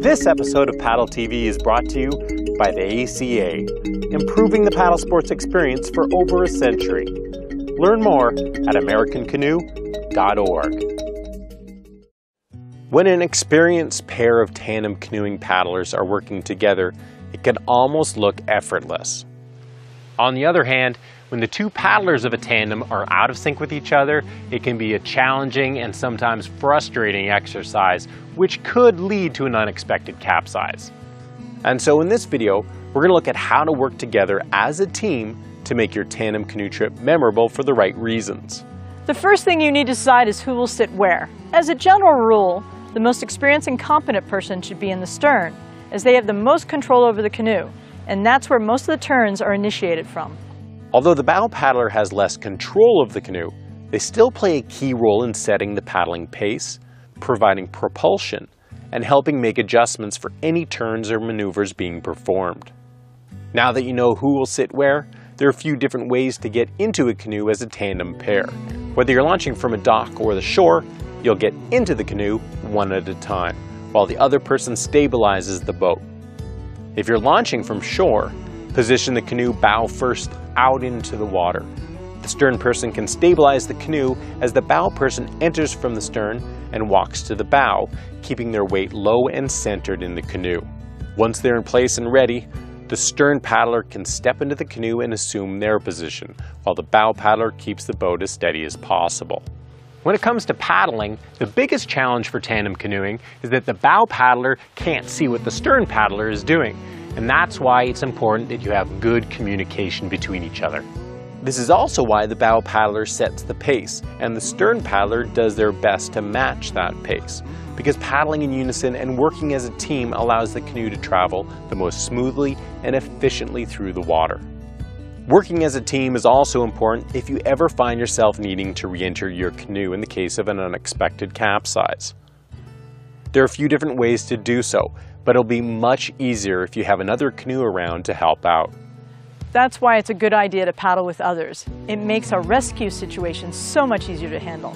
This episode of Paddle TV is brought to you by the ACA, improving the paddle sports experience for over a century. Learn more at americancanoe.org. When an experienced pair of tandem canoeing paddlers are working together, it can almost look effortless. On the other hand, when the two paddlers of a tandem are out of sync with each other, it can be a challenging and sometimes frustrating exercise, which could lead to an unexpected capsize. And so in this video, we're going to look at how to work together as a team to make your tandem canoe trip memorable for the right reasons. The first thing you need to decide is who will sit where. As a general rule, the most experienced and competent person should be in the stern, as they have the most control over the canoe, and that's where most of the turns are initiated from. Although the bow paddler has less control of the canoe, they still play a key role in setting the paddling pace, providing propulsion, and helping make adjustments for any turns or maneuvers being performed. Now that you know who will sit where, there are a few different ways to get into a canoe as a tandem pair. Whether you're launching from a dock or the shore, you'll get into the canoe one at a time, while the other person stabilizes the boat. If you're launching from shore, position the canoe bow first out into the water. The stern person can stabilize the canoe as the bow person enters from the stern and walks to the bow, keeping their weight low and centered in the canoe. Once they're in place and ready, the stern paddler can step into the canoe and assume their position, while the bow paddler keeps the boat as steady as possible. When it comes to paddling, the biggest challenge for tandem canoeing is that the bow paddler can't see what the stern paddler is doing, and that's why it's important that you have good communication between each other. This is also why the bow paddler sets the pace, and the stern paddler does their best to match that pace, because paddling in unison and working as a team allows the canoe to travel the most smoothly and efficiently through the water. Working as a team is also important if you ever find yourself needing to re-enter your canoe in the case of an unexpected capsize. There are a few different ways to do so, but it'll be much easier if you have another canoe around to help out. That's why it's a good idea to paddle with others. It makes a rescue situation so much easier to handle.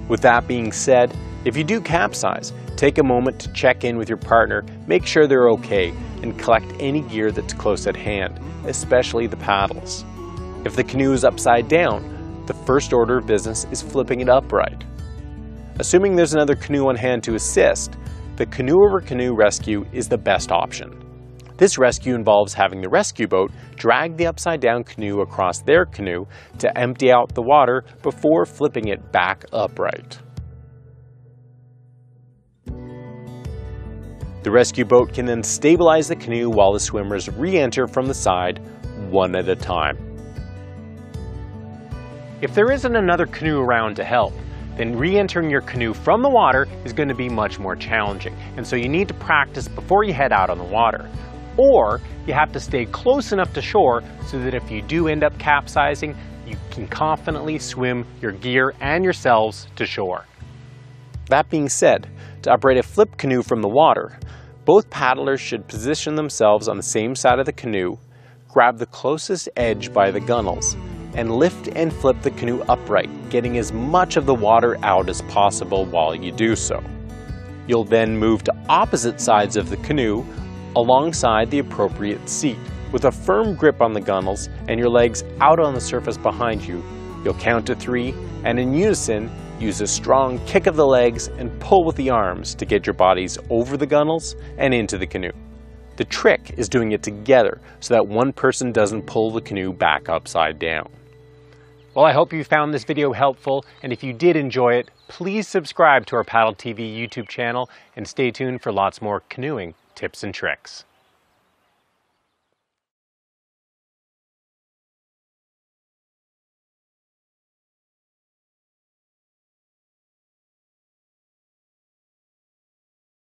With that being said, if you do capsize, take a moment to check in with your partner, make sure they're okay, and collect any gear that's close at hand, especially the paddles. If the canoe is upside down, the first order of business is flipping it upright. Assuming there's another canoe on hand to assist, the canoe-over-canoe rescue is the best option. This rescue involves having the rescue boat drag the upside-down canoe across their canoe to empty out the water before flipping it back upright. The rescue boat can then stabilize the canoe while the swimmers re-enter from the side one at a time. If there isn't another canoe around to help, then re-entering your canoe from the water is going to be much more challenging, and so you need to practice before you head out on the water. Or you have to stay close enough to shore so that if you do end up capsizing, you can confidently swim your gear and yourselves to shore. That being said, to operate a flip canoe from the water, both paddlers should position themselves on the same side of the canoe, grab the closest edge by the gunnels, and lift and flip the canoe upright, getting as much of the water out as possible while you do so. You'll then move to opposite sides of the canoe alongside the appropriate seat. With a firm grip on the gunnels and your legs out on the surface behind you, you'll count to 3 and in unison use a strong kick of the legs and pull with the arms to get your bodies over the gunnels and into the canoe. The trick is doing it together so that one person doesn't pull the canoe back upside down. Well, I hope you found this video helpful, and if you did enjoy it, please subscribe to our Paddle TV YouTube channel and stay tuned for lots more canoeing tips and tricks.